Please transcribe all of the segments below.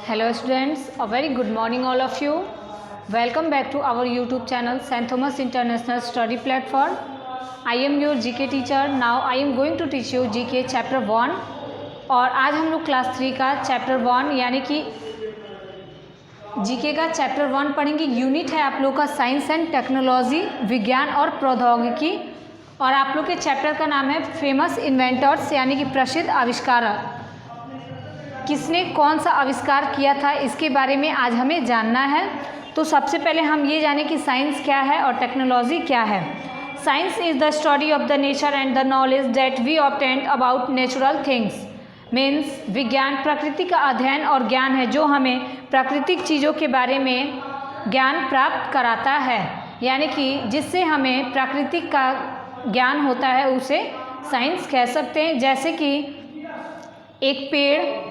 Hello students, a very good morning all of you. Welcome back to our YouTube channel St. Thomas International Study Platform. I am your GK teacher. Now I am going to teach you GK chapter 1 और आज हम लोग class 3 का chapter 1 यानी कि GK का chapter 1 पढ़ेंगे। Unit है आप लोग का साइंस एंड टेक्नोलॉजी, विज्ञान और प्रौद्योगिकी, और आप लोग के चैप्टर का नाम है फेमस इन्वेंटर्स यानी कि प्रसिद्ध आविष्कारक। किसने कौन सा आविष्कार किया था इसके बारे में आज हमें जानना है। तो सबसे पहले हम ये जानें कि साइंस क्या है और टेक्नोलॉजी क्या है। Science is the study of the nature and the knowledge that we obtain about natural things. Means विज्ञान प्रकृति का अध्ययन और ज्ञान है जो हमें प्राकृतिक चीज़ों के बारे में ज्ञान प्राप्त कराता है, यानी कि जिससे हमें प्राकृतिक का ज्ञान होता है उसे साइंस कह सकते हैं। जैसे कि एक पेड़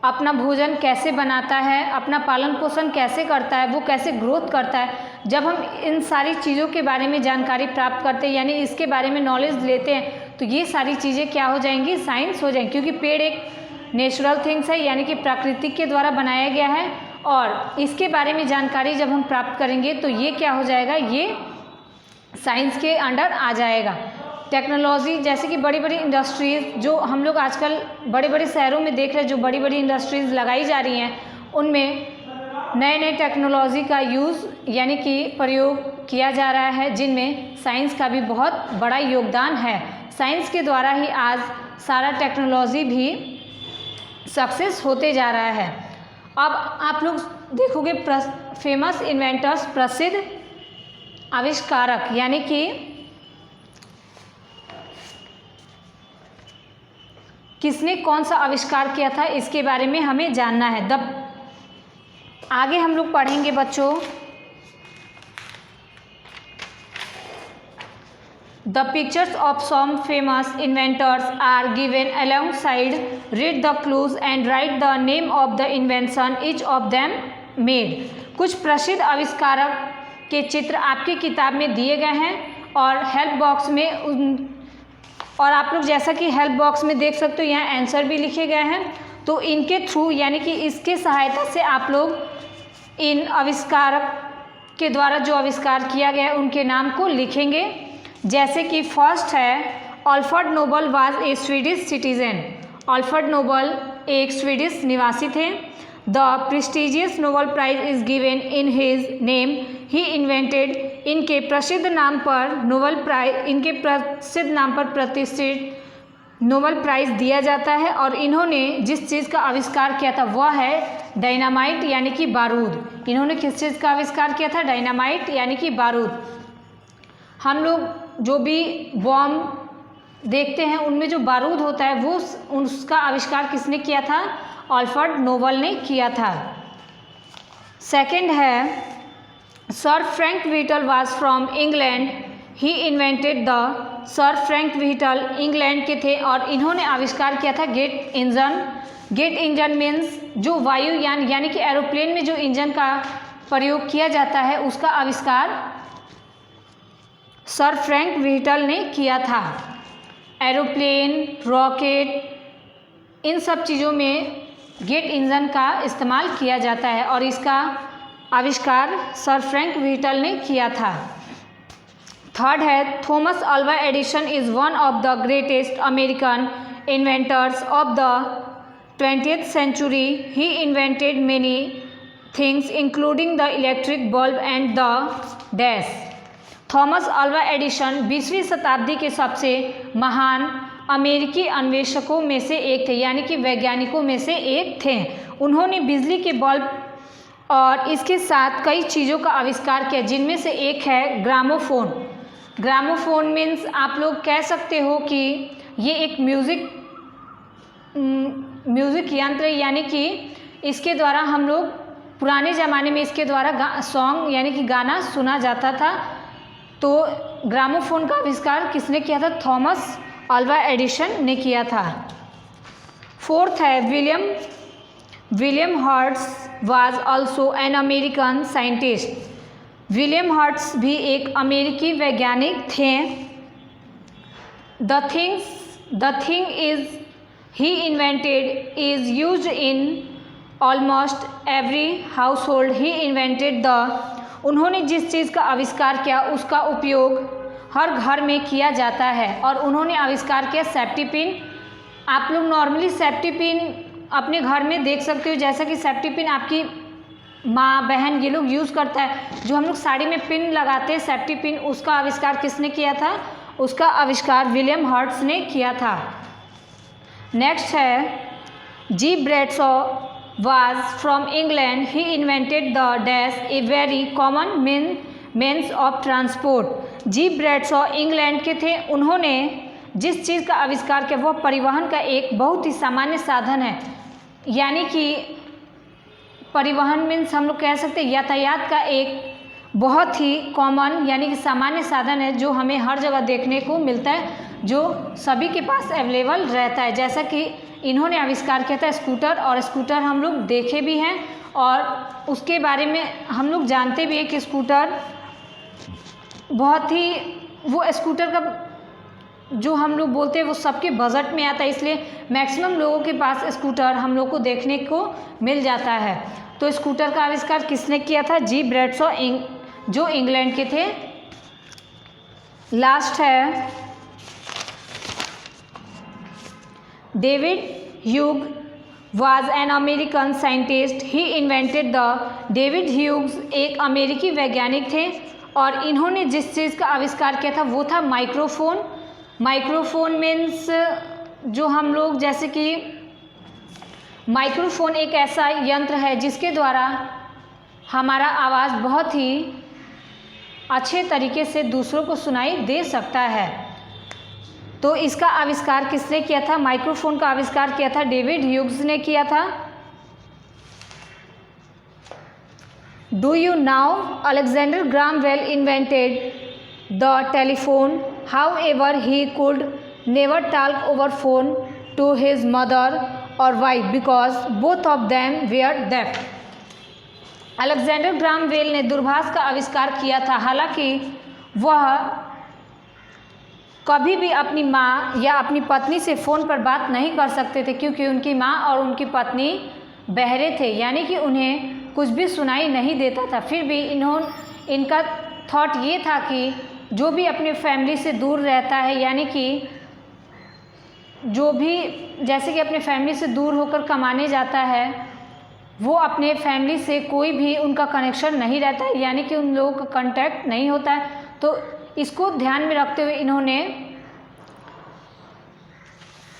अपना भोजन कैसे बनाता है, अपना पालन पोषण कैसे करता है, वो कैसे ग्रोथ करता है। जब हम इन सारी चीज़ों के बारे में जानकारी प्राप्त करते हैं यानी इसके बारे में नॉलेज लेते हैं तो ये सारी चीज़ें क्या हो जाएंगी, साइंस हो जाएंगी, क्योंकि पेड़ एक नेचुरल थिंग्स है यानी कि प्राकृतिक के द्वारा बनाया गया है और इसके बारे में जानकारी जब हम प्राप्त करेंगे तो ये क्या हो जाएगा, ये साइंस के अंडर आ जाएगा। टेक्नोलॉजी जैसे कि बड़ी बड़ी इंडस्ट्रीज़ जो हम लोग आजकल बड़े बड़े शहरों में देख रहे हैं, जो बड़ी बड़ी इंडस्ट्रीज़ लगाई जा रही हैं उनमें नए नए टेक्नोलॉजी का यूज़ यानी कि प्रयोग किया जा रहा है, जिनमें साइंस का भी बहुत बड़ा योगदान है। साइंस के द्वारा ही आज सारा टेक्नोलॉजी भी सक्सेस होते जा रहा है। अब आप लोग देखोगे फेमस इन्वेंटर्स, प्रसिद्ध आविष्कारक, यानी कि किसने कौन सा आविष्कार किया था इसके बारे में हमें जानना है। आगे हम लोग पढ़ेंगे बच्चों। The pictures of some famous inventors are given alongside. Read the clues and write the name of the invention each of them made. कुछ प्रसिद्ध आविष्कारक के चित्र आपकी किताब में दिए गए हैं और हेल्प बॉक्स में और आप लोग जैसा कि हेल्प बॉक्स में देख सकते हो यहाँ आंसर भी लिखे गए हैं। तो इनके थ्रू यानी कि इसके सहायता से आप लोग इन आविष्कारक के द्वारा जो आविष्कार किया गया है उनके नाम को लिखेंगे। जैसे कि फर्स्ट है Alfred Nobel was a Swedish citizen. Alfred Nobel एक स्वीडिश निवासी थे। The prestigious Nobel prize is given in his name. He invented. इनके प्रसिद्ध नाम पर नोबल प्राइज, इनके प्रसिद्ध नाम पर प्रतिष्ठित नोबल प्राइज दिया जाता है और इन्होंने जिस चीज़ का आविष्कार किया था वह है डायनामाइट यानी कि बारूद। इन्होंने किस चीज़ का आविष्कार किया था, डायनामाइट यानी कि बारूद। हम लोग जो भी बॉम्ब देखते हैं उनमें जो बारूद होता है वो उसका आविष्कार किसने किया था, अल्फ्रेड नोबल ने किया था। सेकंड है sir Frank Whittle was from England. He invented the. Sir Frank Whittle England के थे और इन्होंने आविष्कार किया था jet engine. Jet engine means जो वायुयान यानी कि एरोप्लेन में जो इंजन का प्रयोग किया जाता है उसका आविष्कार सर फ्रैंक व्हीटल ने किया था। एरोप्लेन, रॉकेट, इन सब चीज़ों में जेट इंजन का इस्तेमाल किया जाता है और इसका आविष्कार सर फ्रैंक व्हीटल ने किया था। थर्ड है Thomas Alva Edison is one of the greatest American inventors of the 20th century. He invented many things including the electric bulb and the dash. Thomas Alva Edison 20वीं शताब्दी के सबसे महान अमेरिकी अन्वेषकों में से एक थे यानी कि वैज्ञानिकों में से एक थे। उन्होंने बिजली के बल्ब और इसके साथ कई चीज़ों का आविष्कार किया, जिनमें से एक है ग्रामोफोन। ग्रामोफोन मीन्स आप लोग कह सकते हो कि ये एक म्यूज़िक यंत्र है, यानी कि इसके द्वारा हम लोग पुराने ज़माने में इसके द्वारा सॉन्ग यानी कि गाना सुना जाता था। तो ग्रामोफोन का आविष्कार किसने किया था, थॉमस अल्वा एडिसन ने किया था। फोर्थ है William hertz was also an American scientist. William hertz भी एक अमेरिकी वैज्ञानिक थे। The thing is he invented is used in almost every house hold he invented उन्होंने जिस चीज़ का आविष्कार किया उसका उपयोग हर घर में किया जाता है। और उन्होंने आविष्कार किया सेफ्टी पिन। आप लोग नॉर्मली सेफ्टी पिन अपने घर में देख सकते हो, जैसा कि सेफ्टी पिन आपकी माँ बहन ये लोग यूज़ करता है। जो हम लोग साड़ी में पिन लगाते हैं सेफ्टी पिन, उसका आविष्कार किसने किया था? उसका आविष्कार विलियम हर्ट्ज ने किया था। नेक्स्ट है जी Bradshaw was from England. He invented the dash, a very common means of transport. G Bradshaw England के थे। उन्होंने जिस चीज़ का आविष्कार किया वह परिवहन का एक बहुत ही सामान्य साधन है। यानी कि परिवहन मीन्स हम लोग कह सकते हैं यातायात का एक बहुत ही कॉमन यानी कि सामान्य साधन है जो हमें हर जगह देखने को मिलता है, जो सभी के पास अवेलेबल रहता है। जैसा कि इन्होंने आविष्कार किया था स्कूटर, और स्कूटर हम लोग देखे भी हैं और उसके बारे में हम लोग जानते भी हैं कि स्कूटर बहुत ही वो स्कूटर का जो हम लोग बोलते हैं वो सबके बजट में आता है, इसलिए मैक्सिमम लोगों के पास स्कूटर हम लोग को देखने को मिल जाता है। तो स्कूटर का आविष्कार किसने किया था? जी ब्रैडशॉ जो इंग्लैंड के थे। लास्ट है David Hugh was an American scientist. He invented the David Hughes एक अमेरिकी वैज्ञानिक थे और इन्होंने जिस चीज़ का आविष्कार किया था वो था माइक्रोफोन। माइक्रोफोन मीन्स जो हम लोग जैसे कि माइक्रोफोन एक ऐसा यंत्र है जिसके द्वारा हमारा आवाज़ बहुत ही अच्छे तरीके से दूसरों को सुनाई दे सकता है। तो इसका आविष्कार किसने किया था? माइक्रोफोन का आविष्कार किया था डेविड ह्यूग्स ने किया था। Do you know Alexander Graham Bell invented the telephone, however he could never talk over phone to his mother or wife because both of them were deaf. Alexander Graham Bell ने दूरभाष का आविष्कार किया था, हालांकि वह कभी भी अपनी माँ या अपनी पत्नी से फ़ोन पर बात नहीं कर सकते थे क्योंकि उनकी माँ और उनकी पत्नी बहरे थे, यानी कि उन्हें कुछ भी सुनाई नहीं देता था। फिर भी इनका थॉट ये था कि जो भी अपने फैमिली से दूर रहता है, यानी कि जो भी जैसे कि अपने फैमिली से दूर होकर कमाने जाता है, वो अपने फैमिली से कोई भी उनका कनेक्शन नहीं रहता है, यानी कि उन लोगों का कांटेक्ट नहीं होता है। तो इसको ध्यान में रखते हुए इन्होंने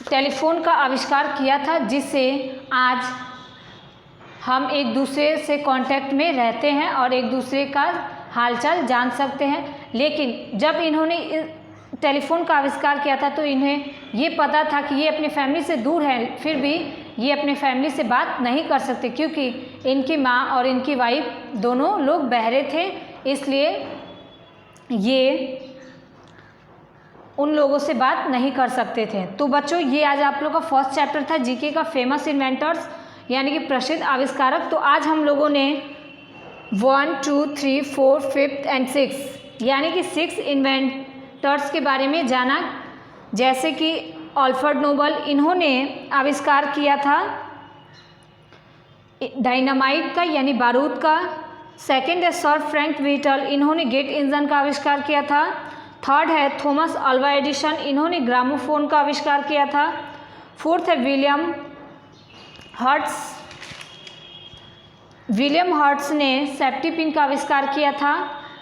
टेलीफोन का आविष्कार किया था, जिससे आज हम एक दूसरे से कांटेक्ट में रहते हैं और एक दूसरे का हालचाल जान सकते हैं। लेकिन जब इन्होंने टेलीफोन का आविष्कार किया था तो इन्हें ये पता था कि ये अपनी फैमिली से दूर है, फिर भी ये अपने फैमिली से बात नहीं कर सकते क्योंकि इनकी माँ और इनकी वाइफ दोनों लोग बहरे थे, इसलिए ये उन लोगों से बात नहीं कर सकते थे। तो बच्चों, ये आज आप लोगों का फर्स्ट चैप्टर था जीके का फेमस इन्वेंटर्स यानी कि प्रसिद्ध आविष्कारक। तो आज हम लोगों ने 1, 2, 3, 4, 5 एंड 6 यानी कि 6 इन्वेंटर्स के बारे में जाना। जैसे कि अल्फ्रेड नोबल, इन्होंने आविष्कार किया था डायनामाइट का यानी बारूद का। सेकंड है सर फ्रैंक व्हीटल, इन्होंने जेट इंजन का आविष्कार किया था। थर्ड है थॉमस अल्वा एडिसन, इन्होंने ग्रामोफोन का आविष्कार किया था। फोर्थ है विलियम हर्ट्ज ने सेफ्टी पिन का आविष्कार किया था।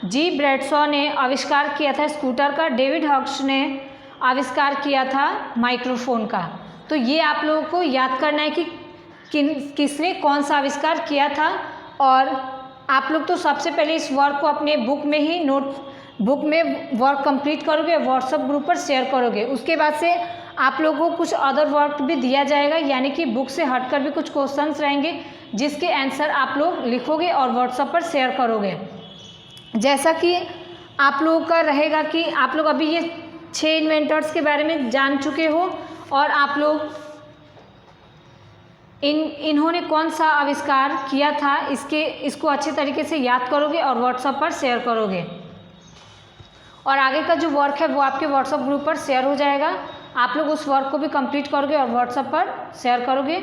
जी ब्रैडशॉ ने आविष्कार किया था स्कूटर का। डेविड ह्यूग्स ने आविष्कार किया था माइक्रोफोन का। तो ये आप लोगों को याद करना है कि किसने कौन सा आविष्कार किया था। और आप लोग तो सबसे पहले इस वर्क को अपने बुक में ही बुक में वर्क कंप्लीट करोगे, व्हाट्सएप ग्रुप पर शेयर करोगे। उसके बाद से आप लोगों को कुछ अदर वर्क भी दिया जाएगा, यानी कि बुक से हटकर भी कुछ क्वेश्चंस रहेंगे जिसके आंसर आप लोग लिखोगे और व्हाट्सएप पर शेयर करोगे। जैसा कि आप लोगों का रहेगा कि आप लोग अभी ये 6 इन्वेंटर्स के बारे में जान चुके हो और आप लोग इन्होंने कौन सा आविष्कार किया था इसको अच्छे तरीके से याद करोगे और व्हाट्सएप पर शेयर करोगे। और आगे का जो वर्क है वो आपके व्हाट्सएप ग्रुप पर शेयर हो जाएगा। आप लोग उस वर्क को भी कंप्लीट करोगे और व्हाट्सएप पर शेयर करोगे।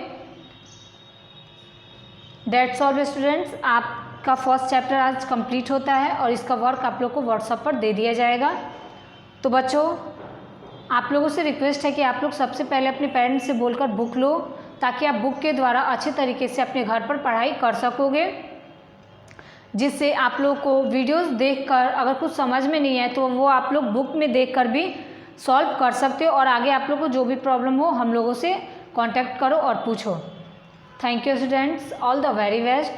दैट्स ऑल स्टूडेंट्स, आपका फर्स्ट चैप्टर आज कंप्लीट होता है और इसका वर्क आप लोग को व्हाट्सएप पर दे दिया जाएगा। तो बच्चों, आप लोगों से रिक्वेस्ट है कि आप लोग सबसे पहले अपने पेरेंट्स से बोलकर बुक लो, ताकि आप बुक के द्वारा अच्छे तरीके से अपने घर पर पढ़ाई कर सकोगे, जिससे आप लोग को वीडियोस देखकर अगर कुछ समझ में नहीं आए तो वो आप लोग बुक में देखकर भी सॉल्व कर सकते हो, और आगे आप लोग को जो भी प्रॉब्लम हो हम लोगों से कांटेक्ट करो और पूछो। Thank you students, all the very best.